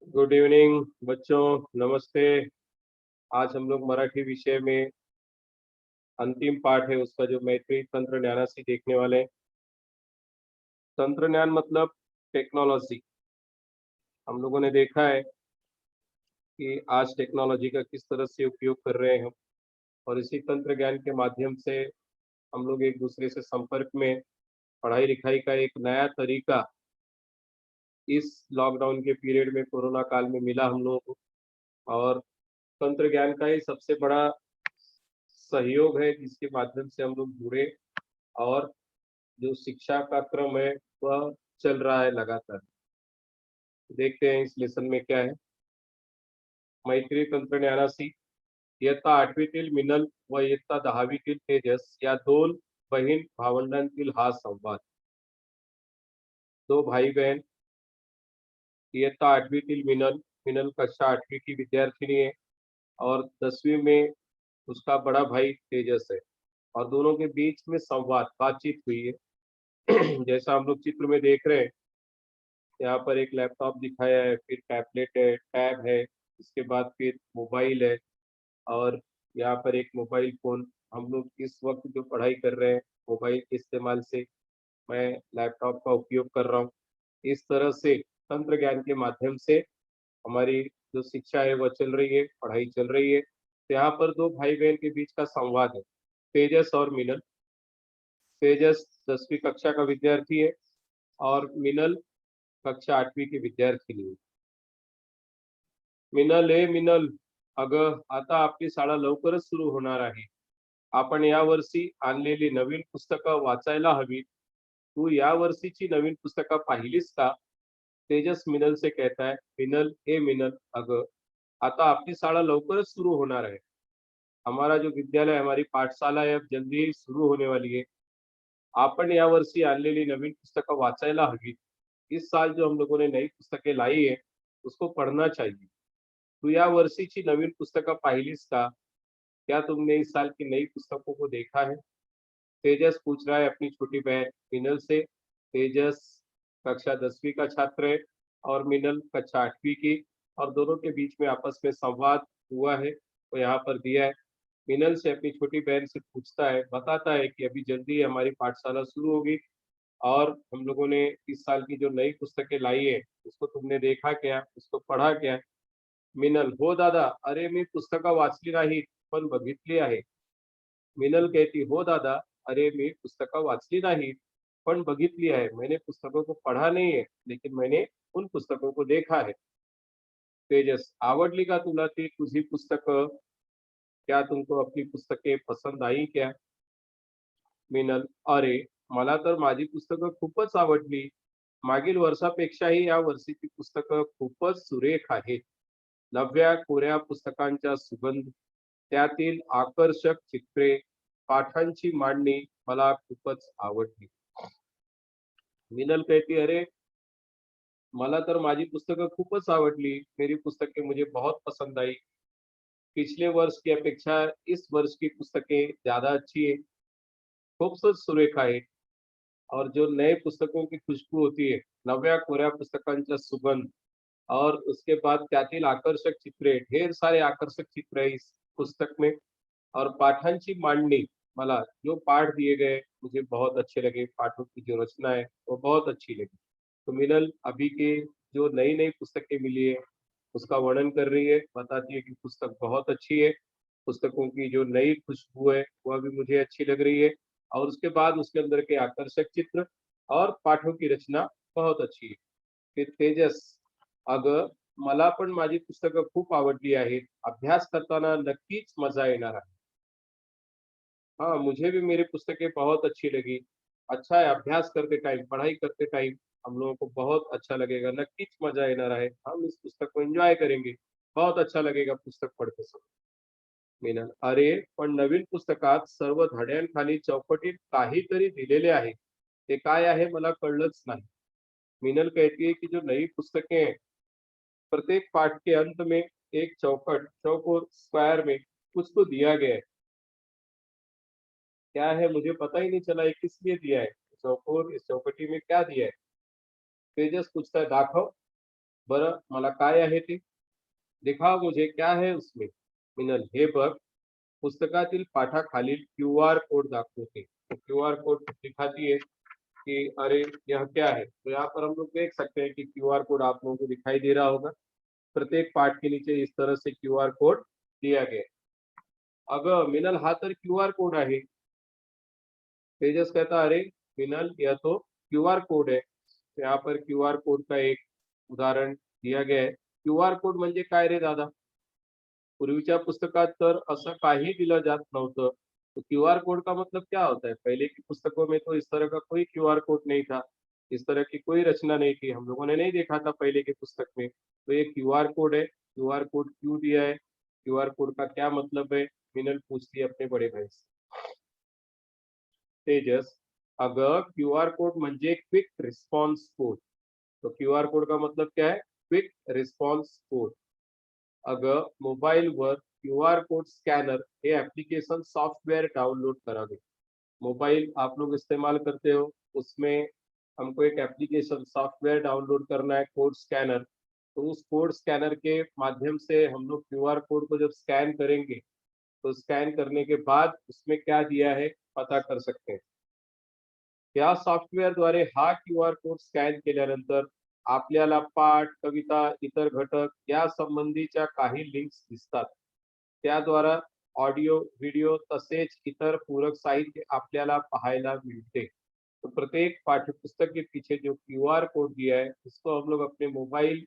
Good evening बच्चों, नमस्ते। आज हम लोग मराठी विषय में अंतिम पाठ है उसका, जो मैत्री तंत्र ज्ञानासी देखने वाले हैं। तंत्र ज्ञान मतलब टेक्नोलॉजी। हम लोगों ने देखा है कि आज टेक्नोलॉजी का किस तरह से उपयोग कर रहे हैं हम, और इसी तंत्र ज्ञान के माध्यम से हम लोग एक दूसरे से संपर्क में, पढ़ाई लिखाई का एक नया तरीका इस लॉकडाउन के पीरियड में, कोरोना काल में मिला हम लोगों को। और तंत्र ज्ञान का ही सबसे बड़ा सहयोग है जिसके माध्यम से हम लोग जुड़े, और जो शिक्षा का क्रम है वह चल रहा है लगातार। देखते हैं इस लेसन में क्या है। मैत्री तंत्रज्ञानाशी इयत्ता आठवीतील मिनल व इयत्ता दहावीतील तेजस या दोन बहीण भावंडांतील हा संवाद। दो भाई बहन, इयत्ता आठवीतील मिनल, मिनल कक्षा आठवीं की विद्यार्थिनी है, और 10वीं में उसका बड़ा भाई तेजस है। और दोनों के बीच में संवाद, बातचीत हुई है। जैसा हम लोग चित्र में देख रहे हैं, यहाँ पर एक लैपटॉप दिखाया है, फिर टैबलेट है, टैब है, इसके बाद फिर मोबाइल है, और यहाँ पर एक मोबाइल फ़ोन। हम लोग इस वक्त जो पढ़ाई कर रहे हैं, मोबाइल के इस्तेमाल से मैं लैपटॉप का उपयोग कर रहा हूँ। इस तरह से तंत्र ज्ञान के माध्यम से हमारी जो शिक्षा है वह चल रही है, पढ़ाई चल रही है। तो यहाँ पर दो भाई बहन के बीच का संवाद है, तेजस और मिनल। तेजस 10वीं कक्षा का विद्यार्थी है, और मिनल कक्षा 8वीं की विद्यार्थिनी है। मिनल, मिनल, अगं आता आपली शाळा लवकरच सुरू होणार आहे. आपण यावर्षी आणलेली नवीन पुस्तकं वाचायला हवी. तू या वर्षीची नवीन पुस्तकं पाहिलीस का? तेजस मिनल से कहता है। मिनल, मिनल, अगं आता आपली शाळा लवकरच सुरू होणार है। हमारा जो विद्यालय, हमारी पाठशाला है, अब जल्दी ही शुरू होने वाली है। आपण यावर्षी आणलेली नवीन पुस्तकं वाचायला हवी। इस साल जो हम लोगों ने नई पुस्तकें लाई है, उसको पढ़ना चाहिए। तू या वर्षीची नवीन पुस्तकं पाहिलीस का? क्या तुमने इस साल की नई पुस्तकों को देखा है? तेजस पूछ रहा है अपनी छोटी बहन मिनल से। तेजस कक्षा 10वीं का छात्र है, और मिनल कक्षा 8वीं की, और दोनों के बीच में आपस में संवाद हुआ है, तो यहाँ पर दिया है। मिनल से अपनी छोटी बहन से पूछता है, बताता है कि अभी जल्दी हमारी पाठशाला शुरू होगी, और हम लोगों ने इस साल की जो नई पुस्तकें लाई है उसको तुमने देखा क्या, उसको पढ़ा क्या? मिनल, हो दादा, अरे मी पुस्तकं वाचली नाहीत, पण बघितली आहे. मिनल कहती, हो दादा, अरे मी पुस्तकं वाचली नाहीत, पण बघितली आहे। मैंने पुस्तकों को पढ़ा नहीं है, लेकिन मैंने उन पुस्तकों को देखा है। तेजस, आवडली का तुला ती तुझी पुस्तकं? क्या तुमको अपनी पुस्तकें पसंद आई क्या? मिनल, अरे मला तर माझी पुस्तकं खूपच आवडली. मागील वर्षापेक्षाही या वर्षीची पुस्तकं खूपच सुरेख आहेत. नव्या कोऱ्या पुस्तकांचा सुगंध, त्यातील आकर्षक चित्रे, पाठांची मांडणी मला खूपच आवडली. मिनल कहती, अरे मला तर माझी पुस्तकं खूपच आवडली, मेरी पुस्तकें मुझे बहुत पसंद आई। पिछले वर्ष की अपेक्षा इस वर्ष की पुस्तकें ज्यादा अच्छी है, खूबसूरत सुरेख आहे। और जो नए पुस्तकों की खुशबू होती है, नव्या कोऱ्या पुस्तकांचा सुगंध, और उसके बाद त्यातील आकर्षक चित्रे, ढेर सारे आकर्षक चित्र है इस पुस्तक में, और पाठांची मांडनी, मला जो पाठ दिए गए मुझे बहुत अच्छे लगे, पाठों की जो रचना है वो बहुत अच्छी लगी। तो मिनल अभी के जो नई नई पुस्तकें मिली है उसका वर्णन कर रही है, बताती है कि पुस्तक बहुत अच्छी है, पुस्तकों की जो नई खुशबू है वह भी मुझे अच्छी लग रही है, और उसके बाद उसके अंदर के आकर्षक चित्र और पाठों की रचना बहुत अच्छी है। फिर तेजस, अगं मला पण माझी पुस्तकं खूप आवडली आहेत, अभ्यास करताना नक्कीच मजा येणार आहे। हाँ, मुझे भी मेरी पुस्तकें बहुत अच्छी लगी। अच्छा है, अभ्यास करते टाइम, पढ़ाई करते टाइम हम लोगों को बहुत अच्छा लगेगा, नक्कीच मजा येणार आहे। हम इस पुस्तक को एन्जॉय करेंगे, बहुत अच्छा लगेगा पुस्तक पढ़ते समय। मीनल, अरे पण नवीन पुस्तकात सर्व धड्यांखाली चौकटीत काहीतरी दिलेले आहे, ते काय आहे मला कळलंच नाही। मीनल कहती है कि जो नई पुस्तकें हैं, प्रत्येक पाठ के अंत में एक चौखट, चौकोर, स्क्वायर में कुछ तो दिया गया है। क्या है मुझे पता ही नहीं चला, ये किस लिए दिया है चौकोर, इस चौकटी में क्या दिया है? तेजस पूछता है, दाखव। बरं मला काय आहे ते? दिखाओ मुझे क्या है उसमें? मिनल हे बघ, पुस्तकातील पाठाखालील क्यूआर कोड दाखवते। तो क्यूआर कोड दिखाती है कि अरे यह क्या है? तो यहाँ पर हम लोग देख सकते हैं कि क्यूआर कोड आप लोगों को दिखाई दे रहा होगा। प्रत्येक पाठ के नीचे इस तरह से क्यूआर कोड दिया गया है। अगं मिनल हा तर क्यूआर कोड आहे। तेजस कहता अरे मिनल यह तो क्यूआर कोड है। तो यहाँ पर क्यूआर कोड का एक उदाहरण दिया गया है। क्यूआर कोड म्हणजे काय रे दादा? पूर्वीच्या पुस्तकात तर असं काही दिलं जात नव्हतं। तो क्यूआर कोड का मतलब क्या होता है? पहले की पुस्तकों में तो इस तरह का कोई क्यूआर कोड नहीं था। इस तरह की कोई रचना नहीं थी। हम लोगों ने नहीं देखा था पहले के पुस्तक में। तो ये क्यूआर कोड है। क्यूआर कोड क्यों दिया है? क्यूआर कोड का क्या मतलब है? मिनल पूछती है अपने बड़े भाई से। तेजस, अगं क्यूआर कोड म्हणजे क्विक रिस्पॉन्स कोड। तो क्यूआर कोड का मतलब क्या है? Quick response code. अगं मोबाईलवर क्यूआर कोड स्कैनर हे एप्लीकेशन सॉफ्टवेयर डाउनलोड करावे। मोबाइल आप लोग इस्तेमाल करते हो, उसमें हमको एक एप्लीकेशन सॉफ्टवेयर डाउनलोड करना है कोड स्कैनर। तो उस कोड स्कैनर के माध्यम से हम लोग क्यूआर कोड को जब स्कैन करेंगे, तो स्कैन करने के बाद उसमें क्या दिया है पता कर सकते हैं। या सॉफ्टवेअरद्वारे हा क्यूआर कोड स्कॅन केल्यानंतर आपल्याला पाठ, कविता, इतर घटक या संबंधीच्या काही लिंक्स दिसतात। त्याद्वारा ऑडियो, व्हिडिओ तसेच इतर पूरक साहित्य आपल्याला पाहायला मिळते। तो प्रत्येक पाठ्यपुस्तक के पीछे जो क्यूआर कोड दिया है, उसको हम लोग अपने मोबाइल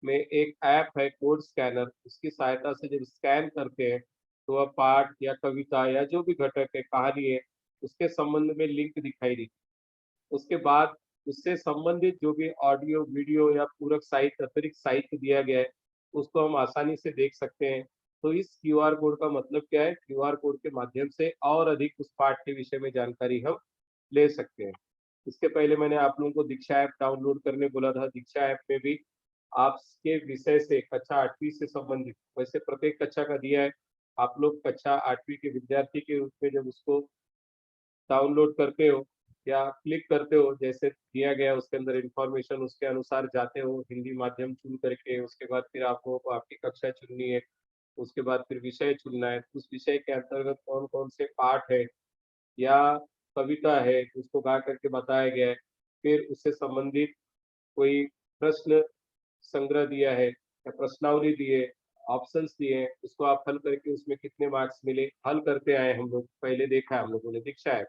में एक ऐप है कोड स्कैनर, उसकी सहायता से जब स्कैन करते हैं, तो वह पाठ या कविता या जो भी घटक है, कहानी है, उसके संबंध में लिंक दिखाई देती है। उसके बाद उससे संबंधित जो भी ऑडियो, वीडियो या पूरक साहित्य, अतिरिक्त साहित्य दिया गया है, उसको हम आसानी से देख सकते हैं। तो इस क्यूआर कोड का मतलब क्या है? क्यूआर कोड के माध्यम से और अधिक उस पाठ के विषय में जानकारी हम ले सकते हैं। इसके पहले मैंने आप लोगों को दीक्षा ऐप डाउनलोड करने बोला था। दीक्षा ऐप में भी आपके विषय से कक्षा 8वीं से संबंधित वैसे प्रत्येक कक्षा का दिया है। आप लोग कक्षा 8वीं के विद्यार्थी के रूप में जब उसको डाउनलोड करते हो या क्लिक करते हो जैसे दिया गया है उसके अंदर इंफॉर्मेशन उसके अनुसार जाते हो हिंदी माध्यम चुन करके उसके बाद फिर आप लोगों को आपकी कक्षा चुननी है उसके बाद फिर विषय चुनना है उस विषय के अंतर्गत कौन कौन से पाठ है या कविता है उसको गा करके बताया गया है फिर उससे संबंधित कोई प्रश्न संग्रह दिया है या प्रश्नावली दी है ऑप्शंस दिए हैं उसको आप हल करके उसमें कितने मार्क्स मिले हल करते आए हम लोग पहले देखा है हम लोगों ने दीक्षा है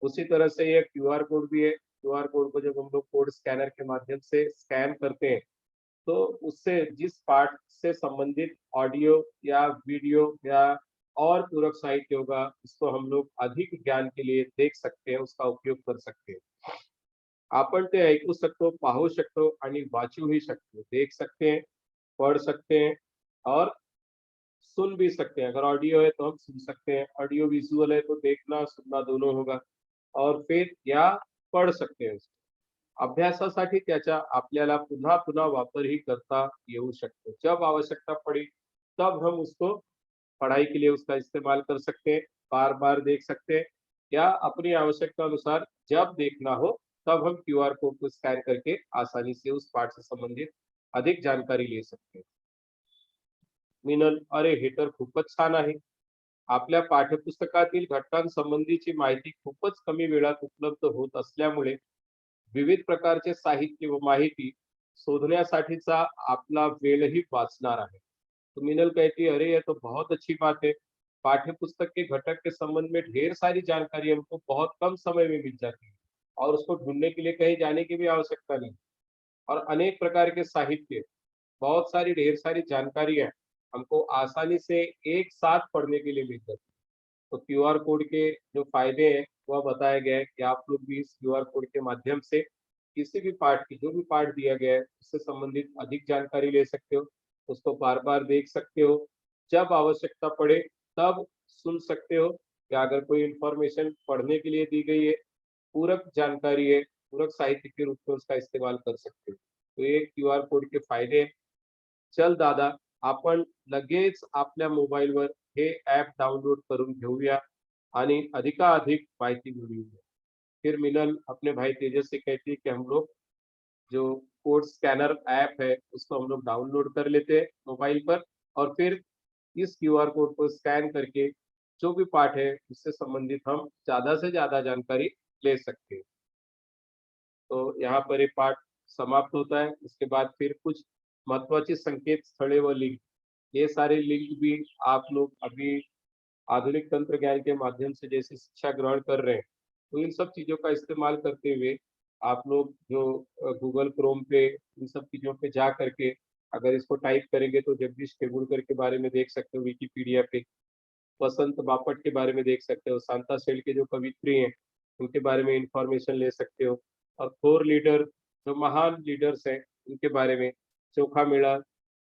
उसी तरह से ये क्यूआर कोड भी है क्यूआर कोड को जब हम लोग कोड स्कैनर के माध्यम से स्कैन करते हैं तो उससे जिस पाठ से संबंधित ऑडियो या वीडियो या और पूरक साहित्य होगा उसको हम लोग अधिक ज्ञान के लिए देख सकते हैं उसका उपयोग कर सकते हैं आपण ते ऐकू शकतो पाहू शकतो आणि वाचूही शकतो देख सकते हैं पढ़ सकते हैं और सुन भी सकते हैं अगर ऑडियो है तो हम सुन सकते हैं ऑडियो विजुअल है तो देखना सुनना दोनों होगा और फिर या पढ़ सकते हैं उसको अभ्यासासाठी त्याचा आपल्याला पुन्हा पुन्हा वापरही करता येऊ शकतो जब आवश्यकता पड़ी तब हम उसको पढ़ाई के लिए उसका इस्तेमाल कर सकते हैं बार बार देख सकते हैं या अपनी आवश्यकता अनुसार जब देखना हो तब हम क्यूआर कोड को स्कैन करके आसानी से उस पाठ से संबंधित अधिक जानकारी ले सकते हैं मिनल अरे हे तर खूपच छान आहे आपल्या पाठ्यपुस्तकातील घटकांसंबंधीची माहिती खूपच कमी वेळात उपलब्ध होत असल्यामुळे विविध प्रकारचे साहित्य व माहिती शोधण्यासाठीचा आपला वेळही वाचणार आहे तो मिनल कहती है अरे ये तो बहुत अच्छी बात है पाठ्य पुस्तक के घटक के संबंध में ढेर सारी जानकारी हमको बहुत कम समय में मिल जाती है और उसको ढूंढने के लिए कहीं जाने की भी आवश्यकता नहीं और अनेक प्रकार के साहित्य बहुत सारी ढेर सारी जानकारियां हमको आसानी से एक साथ पढ़ने के लिए मिल जाती है तो क्यूआर कोड के जो फायदे हैं वह बताया गया है कि आप लोग भी इस क्यूआर कोड के माध्यम से किसी भी पाठ की जो भी पाठ दिया गया है उससे संबंधित अधिक जानकारी ले सकते हो उसको बार बार देख सकते हो जब आवश्यकता पड़े तब सुन सकते हो या अगर कोई इंफॉर्मेशन पढ़ने के लिए दी गई है पूरक जानकारी है पूरक साहित्य के रूप में उसका इस्तेमाल कर सकते हो तो ये क्यूआर कोड के फायदे हैं चल दादा आपण लगेच आपल्या मोबाईलवर हे ऍप डाउनलोड करून घेऊया आणि अधिकाधिक माहिती मिळवूया फिर मिनल अपने भाई तेजस से कहती है कि हम लोग जो कोड स्कैनर ऐप है उसको हम लोग डाउनलोड कर लेते हैं मोबाइल पर, और फिर इस क्यूआर कोड को स्कैन करके जो भी पाठ है उससे संबंधित हम ज़्यादा से ज़्यादा जानकारी ले सकते हैं। तो यहाँ पर ये पाठ समाप्त होता है। उसके बाद फिर कुछ महत्वाची संकेतस्थळे व लिंक, ये सारे लिंक भी आप लोग अभी आधुनिक तंत्रज्ञान के माध्यम से जैसे शिक्षा ग्रहण कर रहे हैं, तो इन सब चीज़ों का इस्तेमाल करते हुए आप लोग जो गूगल क्रोम पे इन सब चीज़ों पे जा करके अगर इसको टाइप करेंगे तो जगदीश तेंदुलकर के बारे में देख सकते हो विकिपीडिया पे, वसंत बापट के बारे में देख सकते हो, शांता शेल के जो कवित्री हैं, उनके बारे में इंफॉर्मेशन ले सकते हो, और थोर लीडर, जो महान लीडर्स हैं, उनके बारे में, चोखा मेला,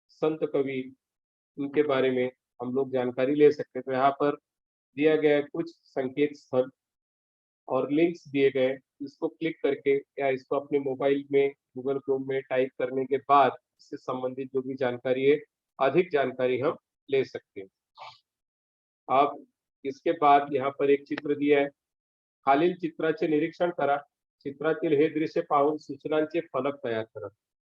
संत कवि, उनके बारे में हम लोग जानकारी ले सकते हैं। तो यहाँ पर दिया गया है कुछ संकेत स्थल और लिंक्स दिए गए हैं, इसको क्लिक करके या इसको अपने मोबाइल में गूगल क्रोम में टाइप करने के बाद इससे संबंधित जो भी जानकारी है, अधिक जानकारी हम ले सकते हैं। अब इसके बाद यहाँ पर एक चित्र दिया है, खालील चित्राचे निरीक्षण करा, चित्रातील हे दृश्य पाहून सूचनांचे फलक तैयार करा।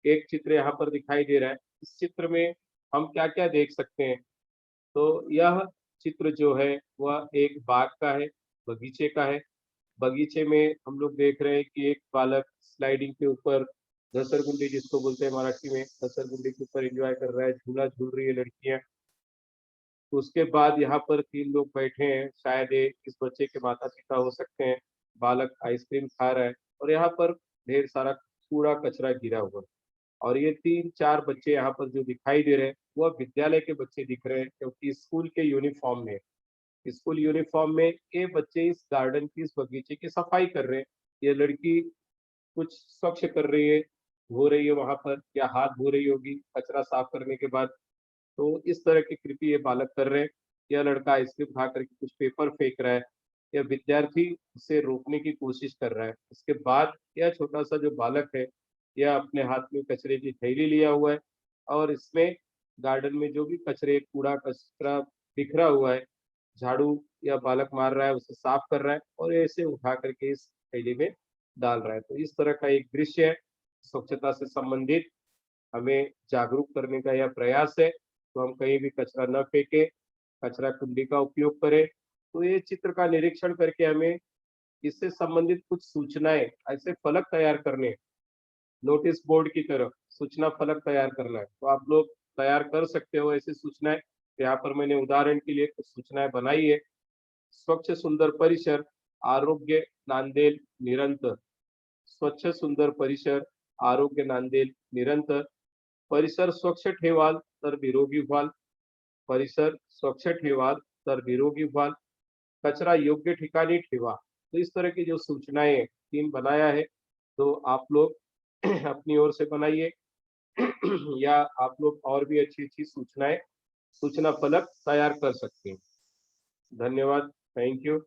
एक चित्र यहाँ पर दिखाई दे रहा है, इस चित्र में हम क्या क्या देख सकते हैं? तो यह चित्र जो है वह एक बाग का है, बगीचे का है। बगीचे में हम लोग देख रहे हैं कि एक बालक स्लाइडिंग के ऊपर, घसरगुंडी जिसको बोलते हैं मराठी में, घसरगुंडी के ऊपर एंजॉय कर रहा है, झूला झूल रही है लड़कियां। तो उसके बाद यहाँ पर 3 लोग बैठे हैं, शायद ये इस बच्चे के माता-पिता हो सकते हैं। बालक आइसक्रीम खा रहा है और यहाँ पर ढेर सारा कूड़ा-कचरा गिरा हुआ है। और ये 3-4 बच्चे यहाँ पर जो दिखाई दे रहे हैं, वह विद्यालय के बच्चे दिख रहे हैं क्योंकि स्कूल के यूनिफ़ॉर्म में है। स्कूल यूनिफ़ॉर्म में ये बच्चे इस गार्डन की, इस बगीचे की सफाई कर रहे हैं। ये लड़की कुछ स्वच्छ कर रही है, धो रही है वहाँ पर, या हाथ धो रही होगी कचरा साफ करने के बाद। तो इस तरह की कृति ये बालक कर रहे हैं। यह लड़का आइसक्रीम खा करके कुछ पेपर फेंक रहा है। यह विद्यार्थी उसे रोकने की कोशिश कर रहा है। उसके बाद यह छोटा-सा जो बालक है, यह अपने हाथ में कचरे की थैली लिया हुआ है और इसमें गार्डन में जो भी कचरे, कूड़ा-कचरा बिखरा हुआ है, झाड़ू या बालक मार रहा है, उसे साफ कर रहा है और ऐसे उठा करके इस थैली में डाल रहा है। तो इस तरह का एक दृश्य है, स्वच्छता से संबंधित हमें जागरूक करने का यह प्रयास है। तो हम कहीं भी कचरा न फेंकें, कचरा कुंडी का उपयोग करें। तो ये चित्र का निरीक्षण करके हमें इससे संबंधित कुछ सूचनाएँ, ऐसे फलक तैयार करने हैं, नोटिस बोर्ड की तरह सूचना फलक तैयार करना है। तो आप लोग तैयार कर सकते हो ऐसी सूचनाएँ। यहाँ पर मैंने उदाहरण के लिए कुछ सूचनाएँ बनाई है। स्वच्छ सुंदर परिसर, आरोग्य नांदेल निरंतर। स्वच्छ सुंदर परिसर, आरोग्य नांदेल निरंतर. परिसर स्वच्छ ठेवाल तर निरोगी व्हाल. परिसर स्वच्छ ठेवाल तर निरोगी व्हाल. कचरा योग्य ठिकाणी ठेवा. तो इस तरह की जो सूचनाएं टीम बनाया है, तो आप लोग अपनी ओर से बनाइए या आप लोग और भी अच्छी अच्छी सूचनाएं, सूचना फलक तैयार कर सकते हैं। धन्यवाद। Thank you.